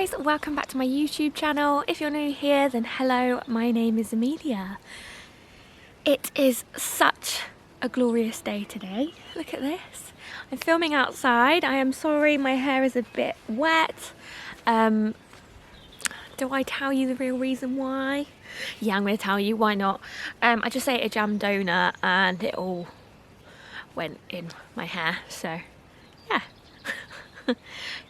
guys, welcome back to my YouTube channel. If you're new here, then hello, my name is Amelia. It is such a glorious day today. Look at this. I'm filming outside. I am sorry my hair is a bit wet. Do I tell you the real reason why? Yeah, I'm going to tell you. Why not? I just ate a jam donut and it all went in my hair, so yeah.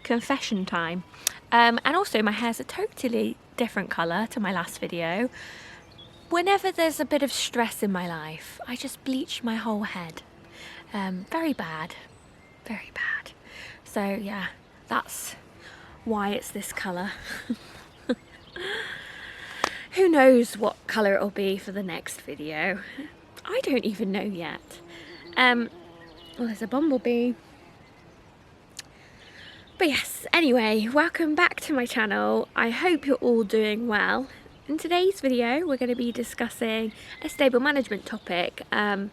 Confession time. And also my hair's a totally different colour to my last video. Whenever there's a bit of stress in my life, I just bleach my whole head. Very bad, very bad. So yeah, that's why it's this colour. Who knows what colour it'll be for the next video? I don't even know yet. Well, there's a bumblebee. But yes, anyway, welcome back to my channel. I hope you're all doing well. In today's video, we're going to be discussing a stable management topic. We're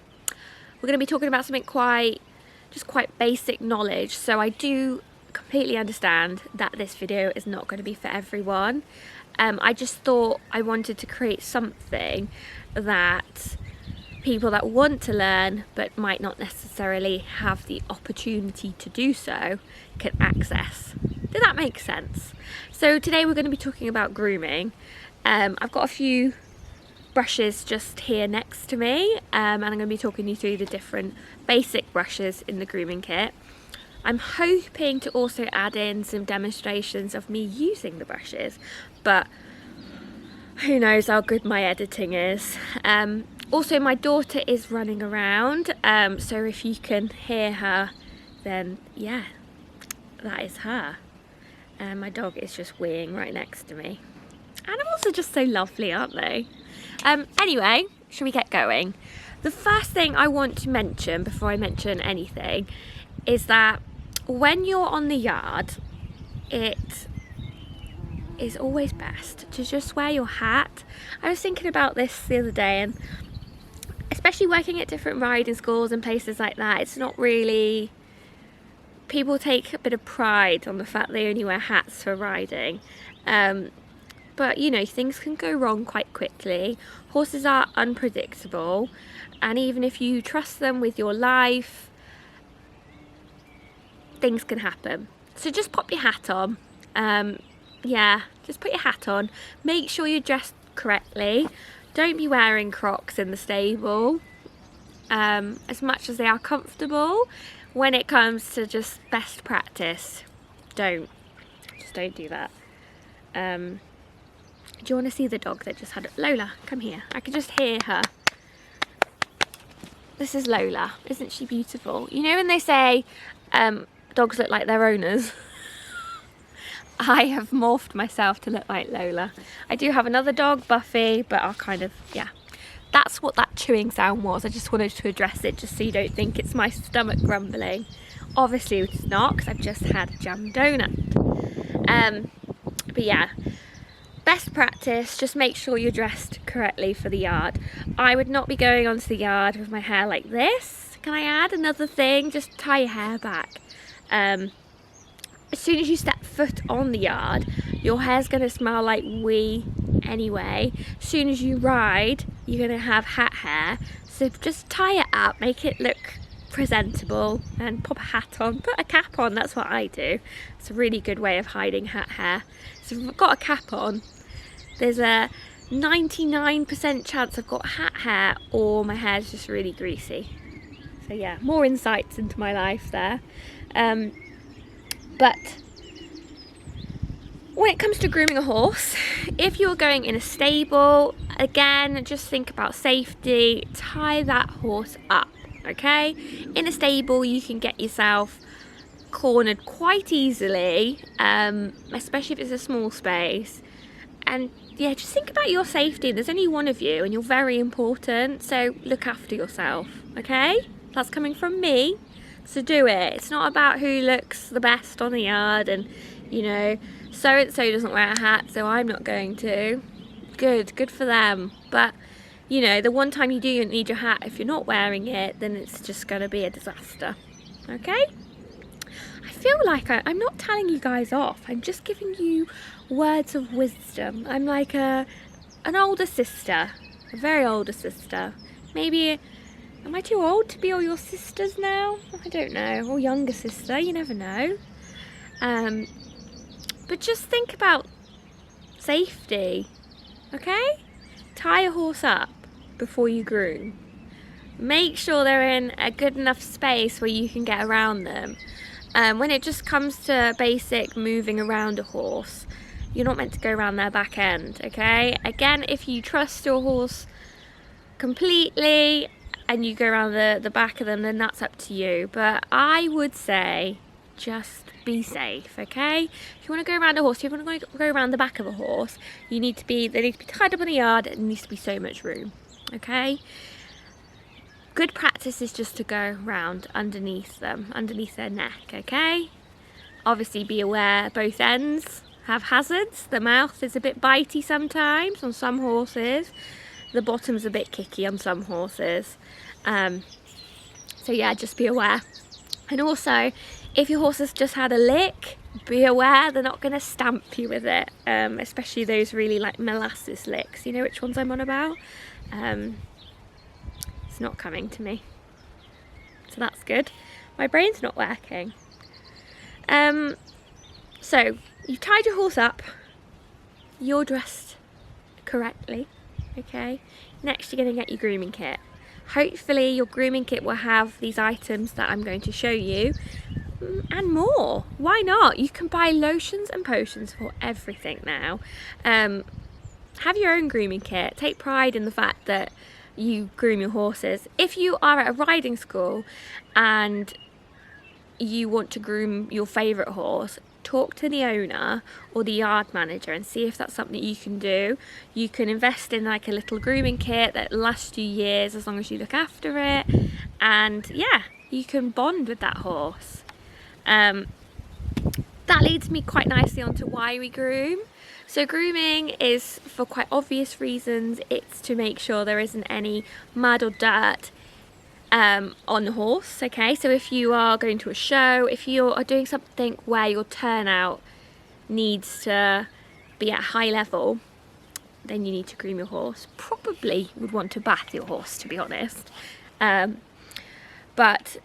going to be talking about something quite basic knowledge. So I do completely understand that this video is not going to be for everyone. I just thought I wanted to create something that people that want to learn but might not necessarily have the opportunity to do so can access. Does that make sense? So today we're going to be talking about grooming. I've got a few brushes just here next to me, and I'm going to be talking you through the different basic brushes in the grooming kit. I'm hoping to also add in some demonstrations of me using the brushes, but who knows how good my editing is. Also, my daughter is running around, so if you can hear her, then yeah, that is her. And my dog is just weeing right next to me. Animals are just so lovely, aren't they? Anyway, shall we get going? The first thing I want to mention before I mention anything is that when you're on the yard, it is always best to just wear your hat. I was thinking about this the other day, and especially working at different riding schools and places like that, it's not really, people take a bit of pride on the fact they only wear hats for riding. But you know, things can go wrong quite quickly. Horses are unpredictable, and even if you trust them with your life, things can happen. So just pop your hat on. Yeah, just put your hat on. Make sure you're dressed correctly. Don't be wearing Crocs in the stable, as much as they are comfortable. When it comes to just best practice, don't do that. Do you want to see the dog that just had it? Lola, come here. I can just hear her. This is Lola. Isn't she beautiful? You know when they say dogs look like their owners? I have morphed myself to look like Lola. I do have another dog, Buffy, but I'll kind of, yeah. That's what that chewing sound was. I just wanted to address it just so you don't think it's my stomach grumbling. Obviously it's not, because I've just had a jam donut. But yeah, best practice, just make sure you're dressed correctly for the yard. I would not be going onto the yard with my hair like this. Can I add another thing? Just tie your hair back. As soon as you step foot on the yard, your hair's going to smell like wee anyway. As soon as you ride, you're going to have hat hair. So just tie it up, make it look presentable, and pop a hat on, put a cap on. That's what I do. It's a really good way of hiding hat hair. So if I've got a cap on, there's a 99% chance I've got hat hair, or my hair's just really greasy. So yeah, more insights into my life there. But when it comes to grooming a horse, if you're going in a stable, again, just think about safety. Tie that horse up, okay? In a stable, you can get yourself cornered quite easily, especially if it's a small space. And yeah, just think about your safety. There's only one of you and you're very important, so look after yourself, okay? That's coming from me. So do it. It's not about who looks the best on the yard and, you know, so-and-so doesn't wear a hat, so I'm not going to. Good for them. But, you know, the one time you do need your hat, if you're not wearing it, then it's just going to be a disaster. Okay? I feel like I'm not telling you guys off. I'm just giving you words of wisdom. I'm like an older sister, a very older sister. Maybe, am I too old to be all your sisters now? I don't know, or younger sister, you never know. But just think about safety, okay? Tie a horse up before you groom. Make sure they're in a good enough space where you can get around them. When it just comes to basic moving around a horse, you're not meant to go around their back end, okay? Again, if you trust your horse completely and you go around the back of them, then that's up to you. But I would say just be safe, okay? If you want to go around a horse, if you want to go around the back of a horse, they need to be tied up in the yard. It needs to be so much room, okay? Good practice is just to go round underneath them, underneath their neck, okay? Obviously be aware both ends have hazards. The mouth is a bit bitey sometimes on some horses. The bottom's a bit kicky on some horses. So yeah, just be aware. And also, if your horse has just had a lick, be aware they're not going to stamp you with it, especially those really like molasses licks. You know which ones I'm on about? It's not coming to me, so that's good. My brain's not working. So you've tied your horse up, you're dressed correctly, okay? Next you're going to get your grooming kit. Hopefully your grooming kit will have these items that I'm going to show you and more. Why not? You can buy lotions and potions for everything now. Have your own grooming kit. Take pride in the fact that you groom your horses. If you are at a riding school and you want to groom your favourite horse, talk to the owner or the yard manager and see if that's something you can do. You can invest in like a little grooming kit that lasts you years as long as you look after it, and yeah, you can bond with that horse. That leads me quite nicely onto why we groom. So grooming is for quite obvious reasons. It's to make sure there isn't any mud or dirt on the horse, okay? So if you are going to a show, if you are doing something where your turnout needs to be at high level, then you need to groom your horse. Probably would want to bath your horse, to be honest. But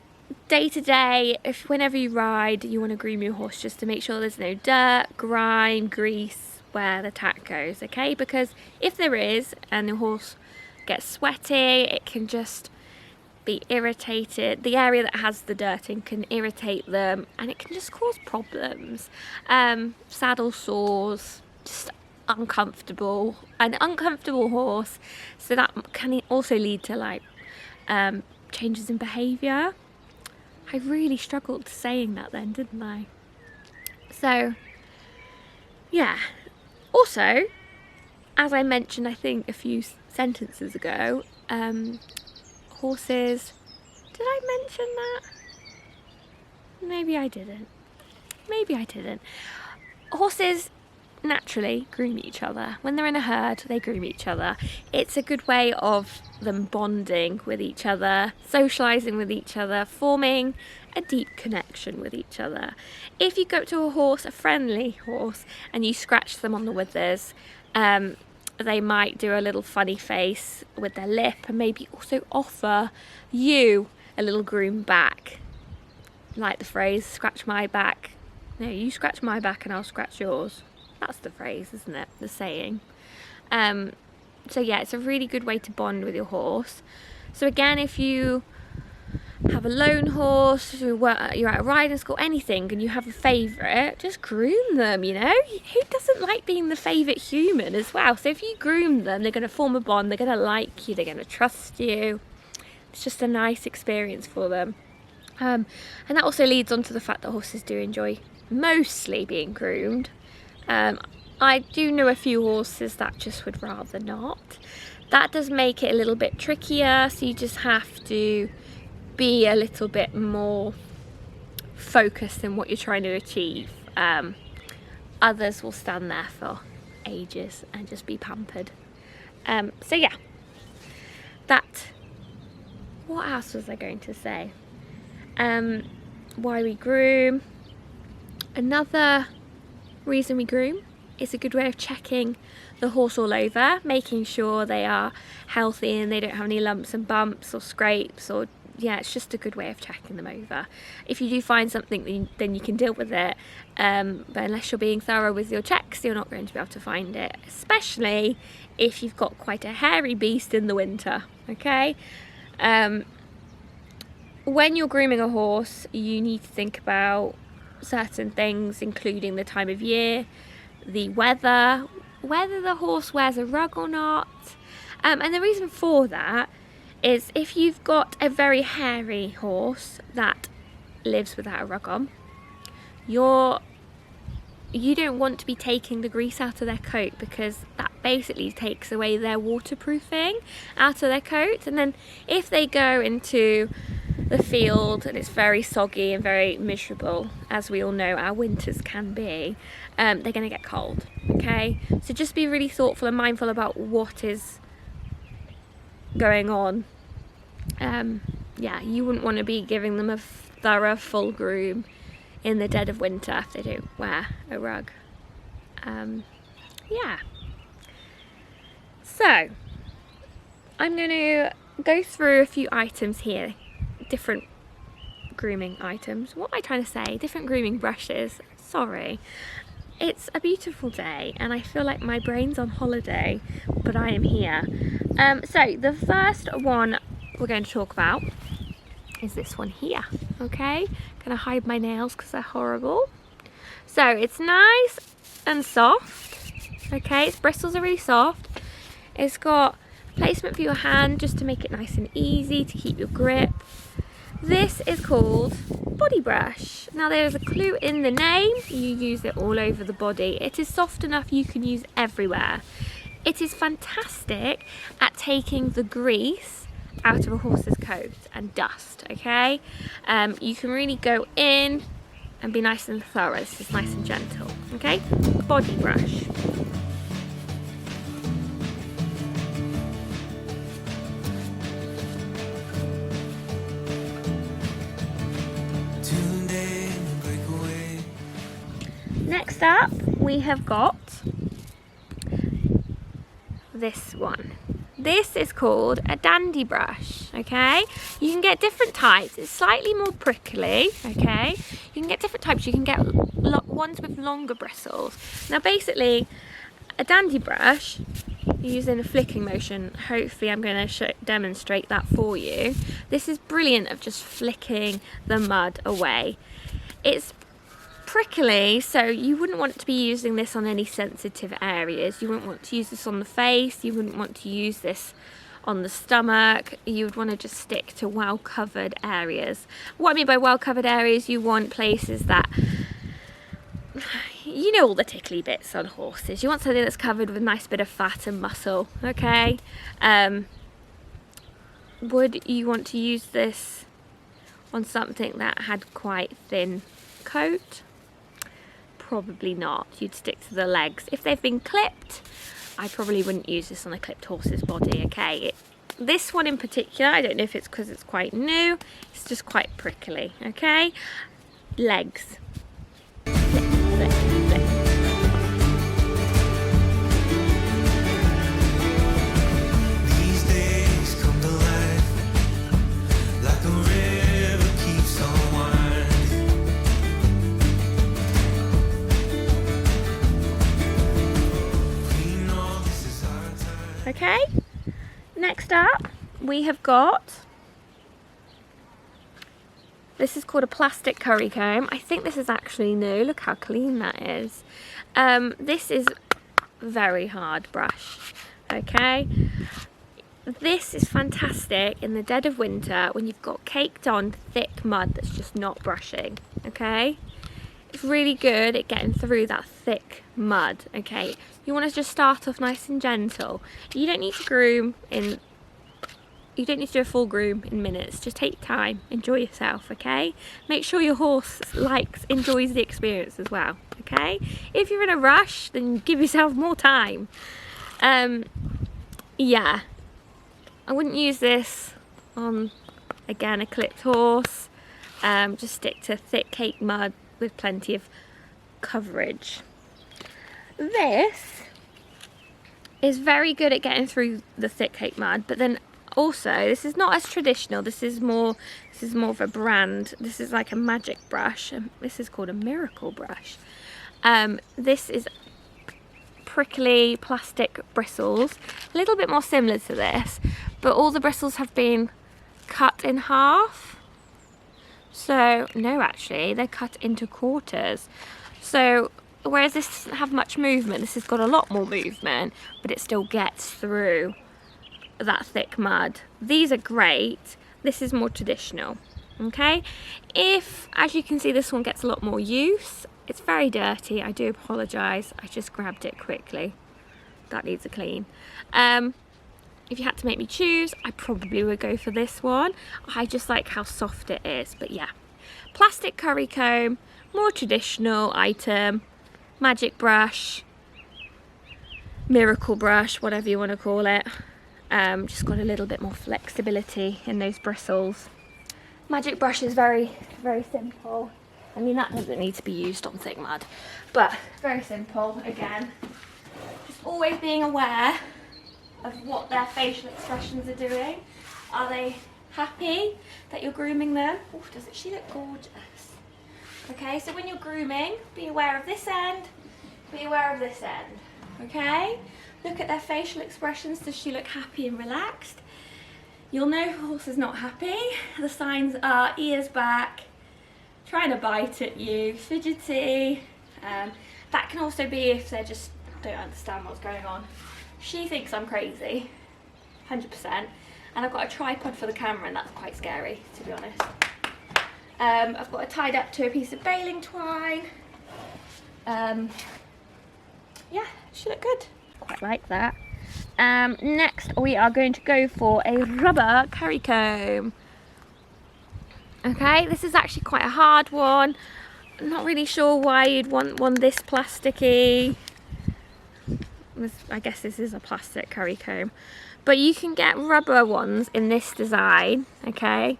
day to day, whenever you ride, you want to groom your horse just to make sure there's no dirt, grime, grease where the tack goes, okay? Because if there is and the horse gets sweaty, it can just be irritated. The area that has the dirt in can irritate them and it can just cause problems. Saddle sores, just an uncomfortable horse. So that can also lead to like changes in behaviour. I really struggled saying that then, didn't I? So yeah. Also, as I mentioned I think a few sentences ago, horses, did I mention that? Maybe I didn't. Horses naturally groom each other. When they're in a herd, they groom each other. It's a good way of them bonding with each other, socialising with each other, forming a deep connection with each other. If you go up to a horse, a friendly horse, and you scratch them on the withers, they might do a little funny face with their lip and maybe also offer you a little groom back. Like the phrase, scratch my back. No, you scratch my back and I'll scratch yours. That's the phrase, isn't it? The saying. So yeah, it's a really good way to bond with your horse. So again, if you have a lone horse, you're at a riding school, anything, and you have a favourite, just groom them, you know? Who doesn't like being the favourite human as well? So if you groom them, they're going to form a bond, they're going to like you, they're going to trust you. It's just a nice experience for them. And that also leads on to the fact that horses do enjoy mostly being groomed. I do know a few horses that just would rather not. That does make it a little bit trickier, so you just have to be a little bit more focused in what you're trying to achieve. Others will stand there for ages and just be pampered. So yeah, what else was I going to say? Why we groom. Another reason we groom is a good way of checking the horse all over, making sure they are healthy and they don't have any lumps and bumps or scrapes, or yeah, it's just a good way of checking them over. If you do find something, then you can deal with it, but unless you're being thorough with your checks, you're not going to be able to find it, especially if you've got quite a hairy beast in the winter. Okay, when you're grooming a horse, you need to think about certain things, including the time of year, the weather, whether the horse wears a rug or not, and the reason for that is if you've got a very hairy horse that lives without a rug on, you don't want to be taking the grease out of their coat, because that basically takes away their waterproofing out of their coat. And then if they go into the field and it's very soggy and very miserable, as we all know our winters can be, they're going to get cold. Okay, so just be really thoughtful and mindful about what is going on. Yeah, you wouldn't want to be giving them a thorough full groom in the dead of winter if they don't wear a rug. Yeah, so I'm going to go through a few items here, different grooming items. What am I trying to say? Different grooming brushes. Sorry. It's a beautiful day and I feel like my brain's on holiday, but I am here. So the first one we're going to talk about is this one here. Okay, gonna hide my nails because they're horrible. So it's nice and soft. Okay, its bristles are really soft. It's got placement for your hand just to make it nice and easy to keep your grip. This is called body brush. Now there's a clue in the name, you use it all over the body. It is soft enough you can use everywhere. It is fantastic at taking the grease out of a horse's coat and dust, okay? You can really go in and be nice and thorough. This is nice and gentle, okay? Body brush. Next up, we have got this one. This is called a dandy brush, okay? You can get different types. It's slightly more prickly, okay? You can get different types. You can get ones with longer bristles. Now basically, a dandy brush, using a flicking motion, hopefully I'm going to demonstrate that for you. This is brilliant of just flicking the mud away. It's prickly, so you wouldn't want to be using this on any sensitive areas. You wouldn't want to use this on the face, you wouldn't want to use this on the stomach. You would want to just stick to well covered areas. What I mean by well covered areas, you want places that, you know, all the tickly bits on horses. You want something that's covered with a nice bit of fat and muscle, okay? Would you want to use this on something that had quite thin coat? Probably not. You'd stick to the legs. If they've been clipped, I probably wouldn't use this on a clipped horse's body, okay? This one in particular, I don't know if it's because it's quite new, it's just quite prickly, okay? Legs. Flick, flick, flick. These days come to life like a river keeps on winding. We know this is our time. Okay, next up we have got, this is called a plastic curry comb. I think this is actually new. Look how clean that is. This is very hard brush, okay? This is fantastic in the dead of winter when you've got caked on thick mud that's just not brushing, okay? It's really good at getting through that thick mud, okay? You want to just start off nice and gentle. You don't need to groom in, you don't need to do a full groom in minutes. Just take time, enjoy yourself, okay? Make sure your horse enjoys the experience as well, okay? If you're in a rush, then give yourself more time. Yeah, I wouldn't use this on, again, a clipped horse. Just stick to thick caked mud with plenty of coverage. This is very good at getting through the thick cake mud, but then also this is not as traditional. This is more of a brand. This is like a magic brush. This is called a miracle brush. This is prickly plastic bristles, a little bit more similar to this, but all the bristles have been cut in half. So no, actually they're cut into quarters. So whereas this doesn't have much movement, this has got a lot more movement, but it still gets through that thick mud. These are great. This is more traditional. Okay, if, as you can see, this one gets a lot more use. It's very dirty, I do apologise, I just grabbed it quickly. That needs a clean. If you had to make me choose, I probably would go for this one. I just like how soft it is, but yeah. Plastic curry comb, more traditional item, magic brush, miracle brush, whatever you want to call it. Just got a little bit more flexibility in those bristles. Magic brush is very, very simple. I mean, that doesn't need to be used on thick mud, but very simple. Again, just always being aware of what their facial expressions are doing. Are they happy that you're grooming them? Oh, doesn't she look gorgeous? Okay, so when you're grooming, be aware of this end, be aware of this end, okay? Look at their facial expressions. Does she look happy and relaxed? You'll know if a horse is not happy. The signs are ears back, trying to bite at you, fidgety. That can also be if they just don't understand what's going on. She thinks I'm crazy, 100%. And I've got a tripod for the camera and that's quite scary, to be honest. I've got it tied up to a piece of baling twine. Yeah, she looked good. Quite like that. Next we are going to go for a rubber curry comb. Okay, this is actually quite a hard one. I'm not really sure why you'd want one this plasticky. I guess this is a plastic curry comb, but you can get rubber ones in this design. Okay,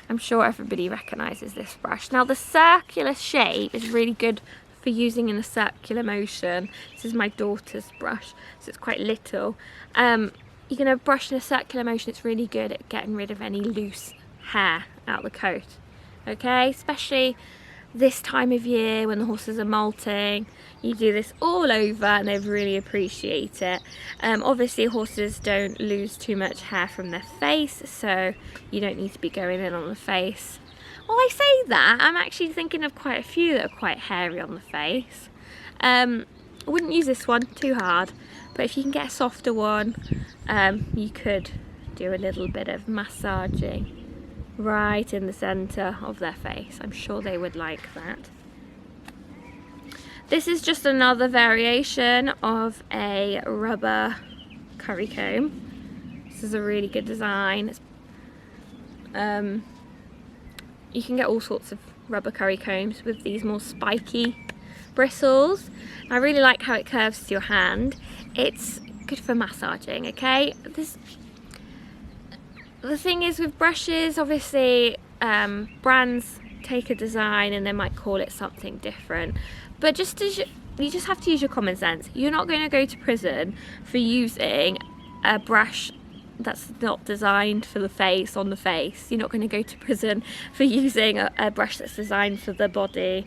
I'm sure everybody recognises this brush. Now the circular shape is really good for using in a circular motion. This is my daughter's brush, so it's quite little. You're going to brush in a circular motion. It's really good at getting rid of any loose hair out the coat. Okay, especially this time of year when the horses are molting. You do this all over and they really appreciate it. Obviously horses don't lose too much hair from their face, so you don't need to be going in on the face. Well, I say that, I'm actually thinking of quite a few that are quite hairy on the face. I wouldn't use this one too hard, but if you can get a softer one, you could do a little bit of massaging right in the centre of their face. I'm sure they would like that. This is just another variation of a rubber curry comb. This is a really good design. You can get all sorts of rubber curry combs with these more spiky bristles. I really like how it curves to your hand. It's good for massaging, okay? The thing is with brushes, obviously brands take a design and they might call it something different, but you just have to use your common sense. You're not going to go to prison for using a brush that's not designed for the face on the face. You're not going to go to prison for using a brush that's designed for the body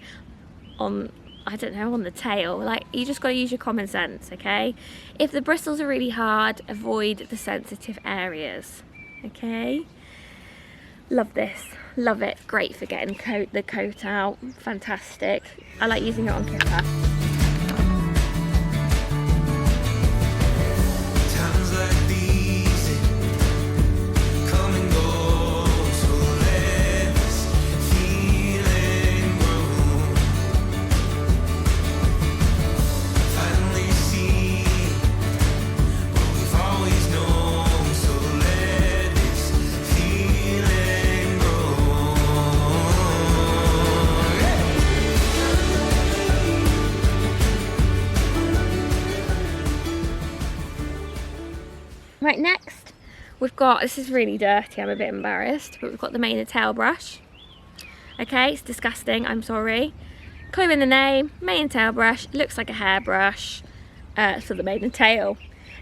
on, I don't know, on the tail. Like, you just got to use your common sense, okay? If the bristles are really hard, avoid the sensitive areas, okay? Love this, love it. Great for getting the coat out, fantastic. I like using it on Kipper. Times like these, come and go so let this feeling grow. Finally see what we've always known, so let this feeling grow. Right, next we've got, this is really dirty, I'm a bit embarrassed, but we've got the mane and tail brush. Okay, it's disgusting, I'm sorry. clue in the name, mane and tail brush. It looks like a hairbrush for the mane and tail.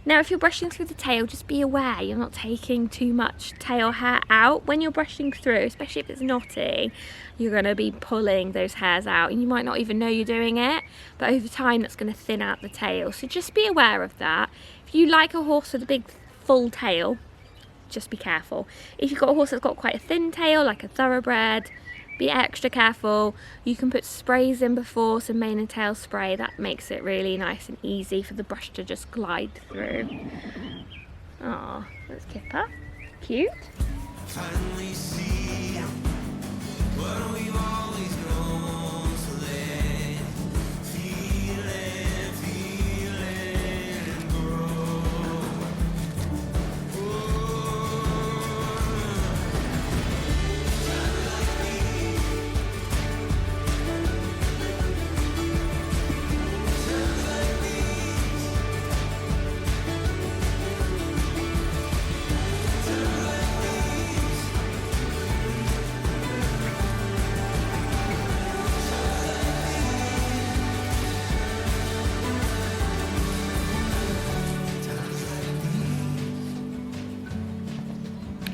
Now if you're brushing through the tail, just be aware you're not taking too much tail hair out when you're brushing through, especially if it's knotty. You're going to be pulling those hairs out and you might not even know you're doing it, but over time that's going to thin out the tail, so just be aware of that. If you like a horse with a big full tail, just be careful. If you've got a horse that's got quite a thin tail, like a thoroughbred, be extra careful. You can put sprays in before, some mane and tail spray. That makes it really nice and easy for the brush to just glide through. Oh, that's Kipper. Cute. Finally see what we've always known, so let feel it grow.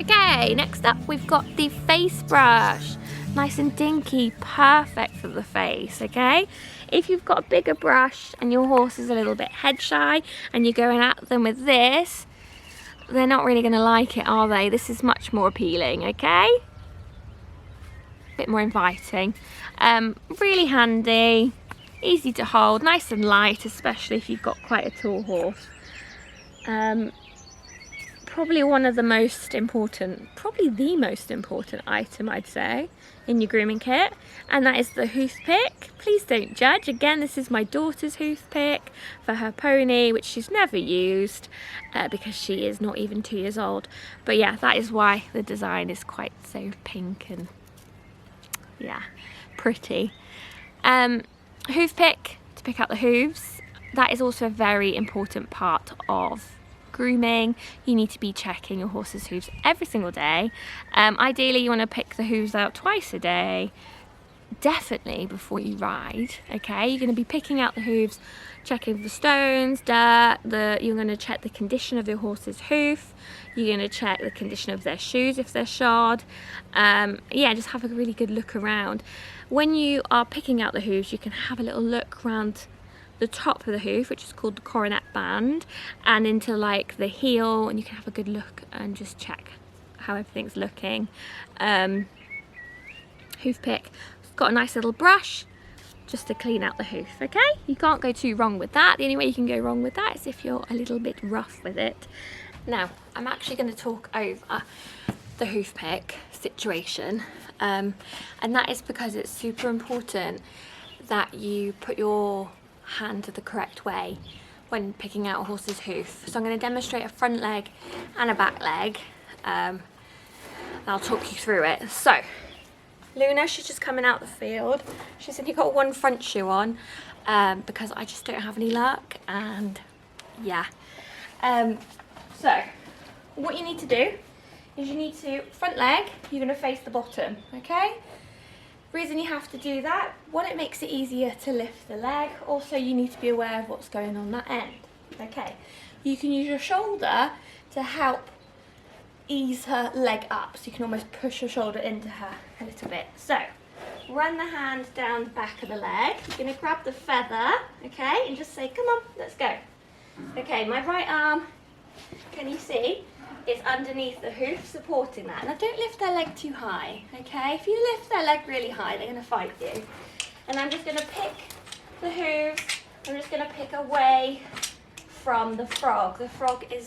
Okay, next up we've got the face brush. Nice and dinky, perfect for the face, okay? If you've got a bigger brush and your horse is a little bit head shy and you're going at them with this, they're not really going to like it, are they? This is much more appealing, okay? A bit more inviting. Really handy, easy to hold, nice and light, especially if you've got quite a tall horse. Probably one of the most important, probably the most important item I'd say in your grooming kit, and that is the hoof pick. Please don't judge. Again, this is my daughter's hoof pick for her pony, which she's never used because she is not even 2 years old. But yeah, that is why the design is quite so pink and yeah, pretty. Hoof pick to pick out the hooves. That is also a very important part of grooming. You need to be checking your horse's hooves every single day. Ideally you want to pick the hooves out twice a day, definitely before you ride. Okay, you're going to be picking out the hooves, checking for stones, dirt, you're going to check the condition of your horse's hoof, you're going to check the condition of their shoes if they're shod. Yeah, just have a really good look around. When you are picking out the hooves, you can have a little look around the top of the hoof, which is called the coronet band, and into like the heel, and you can have a good look and just check how everything's looking. Hoof pick, it's got a nice little brush just to clean out the hoof. Okay, you can't go too wrong with that. The only way you can go wrong with that is if you're a little bit rough with it. Now I'm actually going to talk over the hoof pick situation, and that is because it's super important that you put your hand the correct way when picking out a horse's hoof. So I'm going to demonstrate a front leg and a back leg, and I'll talk you through it. So Luna, she's just coming out the field. She's only got one front shoe on because I just don't have any luck, and yeah. So what you need to do is you need to, front leg, you're going to face the bottom, okay? Reason you have to do that, one, it makes it easier to lift the leg. Also, you need to be aware of what's going on that end. Okay, you can use your shoulder to help ease her leg up, so you can almost push your shoulder into her a little bit. So run the hand down the back of the leg. You're going to grab the feather, okay, and just say, come on, let's go. Okay, my right arm, can you see, is underneath the hoof, supporting that. Now don't lift their leg too high, okay? If you lift their leg really high, they're going to fight you. And I'm just going to pick the hooves. I'm just going to pick away from the frog. The frog is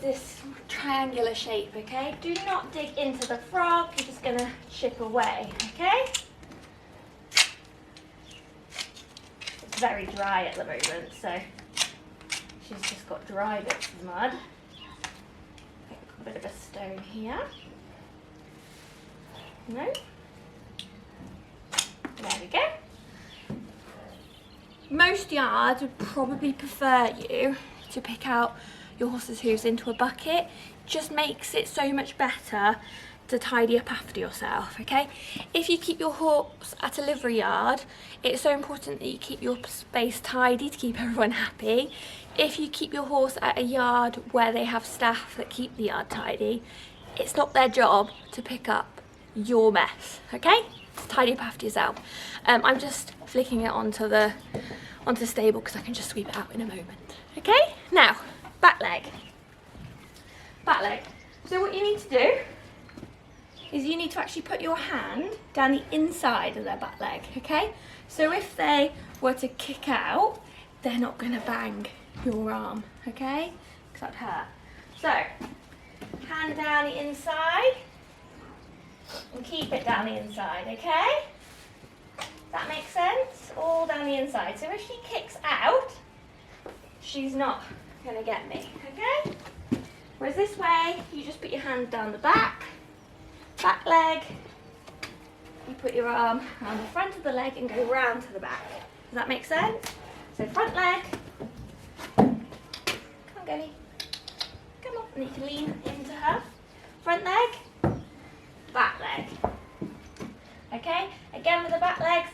this triangular shape, okay? Do not dig into the frog. You're just going to chip away, okay? It's very dry at the moment, so she's just got dry bits of mud. A bit of a stone here. No. There we go. Most yards would probably prefer you to pick out your horse's hooves into a bucket. Just makes it so much better to tidy up after yourself, okay? If you keep your horse at a livery yard, it's so important that you keep your space tidy to keep everyone happy. If you keep your horse at a yard where they have staff that keep the yard tidy, it's not their job to pick up your mess, okay? Tidy up after yourself. I'm just flicking it onto the stable because I can just sweep it out in a moment, okay? Now, back leg. Back leg. So what you need to do is you need to actually put your hand down the inside of their back leg, okay? So if they were to kick out, they're not gonna bang your arm, okay? Because that'd hurt. So, hand down the inside, and keep it down the inside, okay? That makes sense? All down the inside. So if she kicks out, she's not gonna get me, okay? Whereas this way, you just put your hand down the back leg, you put your arm around the front of the leg and go round to the back. Does that make sense? So front leg, come on Gelly, come on, and you can lean into her. Front leg, back leg. Okay, again with the back legs,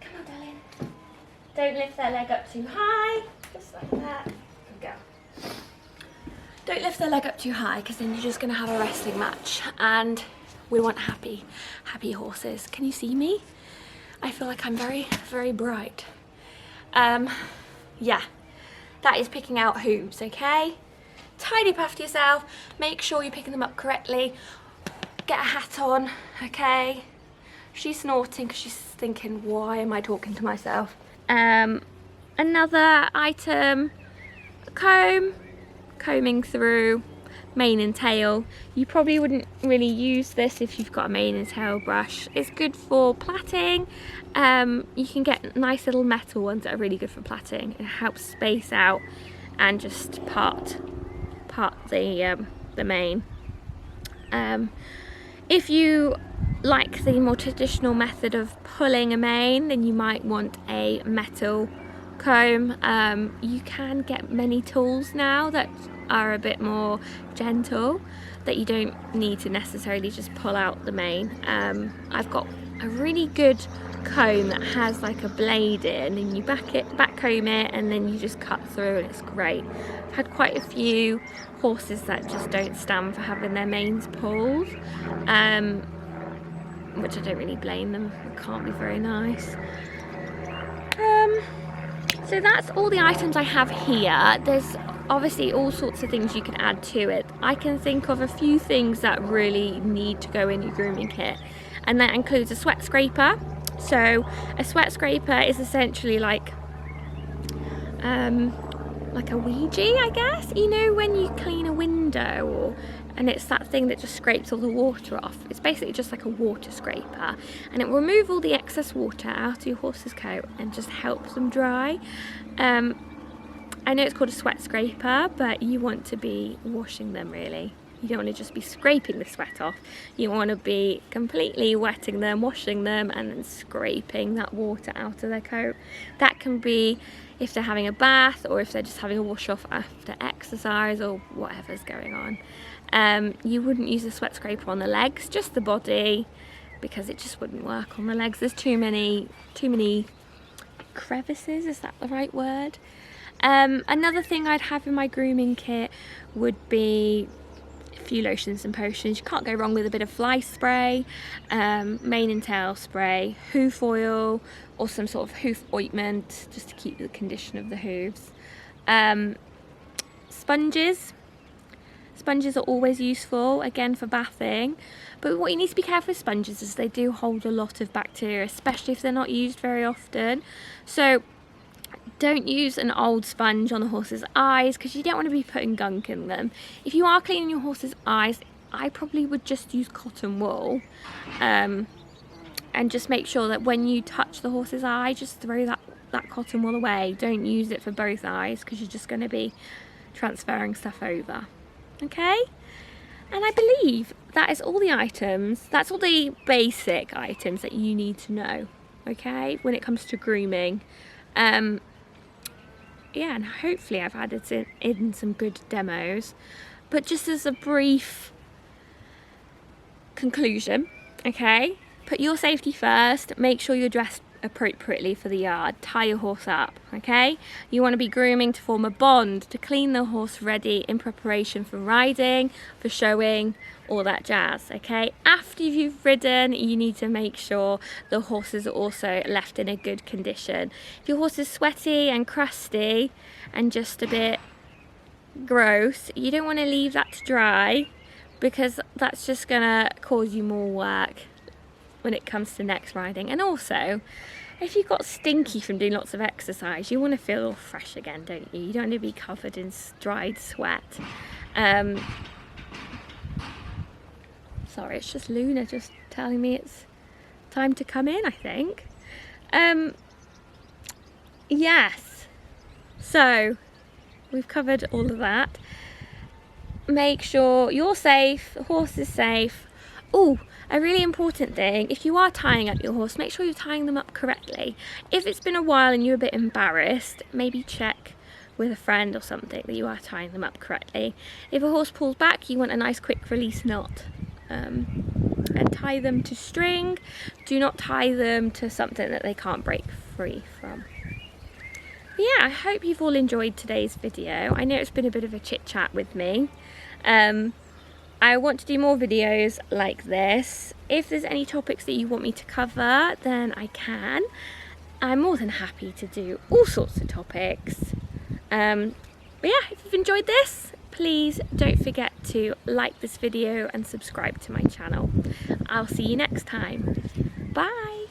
come on darling. Don't lift their leg up too high, just like that, and go. Don't lift their leg up too high because then you're just going to have a wrestling match, and we want happy horses. Can you see me? I feel like I'm very, very bright. Yeah, that is picking out hooves, okay? Tidy up after yourself, make sure you're picking them up correctly. Get a hat on, okay? She's snorting because she's thinking, why am I talking to myself? Another item, a comb. Combing through mane and tail. You probably wouldn't really use this if you've got a mane and tail brush. It's good for plaiting. You can get nice little metal ones that are really good for plaiting. It helps space out and just part the mane. If you like the more traditional method of pulling a mane, then you might want a metal comb. You can get many tools now that are a bit more gentle, that you don't need to necessarily just pull out the mane. I've got a really good comb that has like a blade in, and you back comb it and then you just cut through, and it's great. I've had quite a few horses that just don't stand for having their manes pulled, which I don't really blame them. It can't be very nice. So that's all the items I have here. There's obviously all sorts of things you can add to it. I can think of a few things that really need to go in your grooming kit, and that includes a sweat scraper. So a sweat scraper is essentially like a Ouija, I guess. You know when you clean a window, and it's that thing that just scrapes all the water off. It's basically just like a water scraper, and it will remove all the excess water out of your horse's coat and just helps them dry. I know it's called a sweat scraper, but you want to be washing them really. You don't want to just be scraping the sweat off. You want to be completely wetting them, washing them, and then scraping that water out of their coat. That can be if they're having a bath, or if they're just having a wash off after exercise, or whatever's going on. You wouldn't use a sweat scraper on the legs, just the body, because it just wouldn't work on the legs. There's too many crevices, is that the right word? Another thing I'd have in my grooming kit would be a few lotions and potions. You can't go wrong with a bit of fly spray, mane and tail spray, hoof oil, or some sort of hoof ointment just to keep the condition of the hooves. Sponges are always useful, again for bathing, but what you need to be careful with sponges is they do hold a lot of bacteria, especially if they're not used very often. So don't use an old sponge on the horse's eyes, because you don't want to be putting gunk in them. If you are cleaning your horse's eyes, I probably would just use cotton wool, and just make sure that when you touch the horse's eye, just throw that cotton wool away. Don't use it for both eyes, because you're just going to be transferring stuff over. Okay? And I believe that is all the items, that's all the basic items that you need to know, okay, when it comes to grooming. Yeah, and hopefully I've added in some good demos, but just as a brief conclusion, okay? Put your safety first, make sure you're dressed appropriately for the yard, tie your horse up, okay? You want to be grooming to form a bond, to clean the horse ready in preparation for riding, for showing, all that jazz, okay? After you've ridden, you need to make sure the horses are also left in a good condition. If your horse is sweaty and crusty and just a bit gross, you don't want to leave that to dry, because that's just gonna cause you more work when it comes to next riding. And also, if you've got stinky from doing lots of exercise, you want to feel all fresh again, don't you? You don't want to be covered in dried sweat. Sorry, it's just Luna just telling me it's time to come in, I think. Yes, so we've covered all of that. Make sure you're safe, the horse is safe. Oh, a really important thing, if you are tying up your horse, make sure you're tying them up correctly. If it's been a while and you're a bit embarrassed, maybe check with a friend or something that you are tying them up correctly. If a horse pulls back, you want a nice quick release knot. And tie them to string. Do not tie them to something that they can't break free from. But yeah, I hope you've all enjoyed today's video. I know it's been a bit of a chit chat with me. I want to do more videos like this. If there's any topics that you want me to cover, then I can. I'm more than happy to do all sorts of topics. But yeah, if you've enjoyed this, please don't forget to like this video and subscribe to my channel. I'll see you next time. Bye!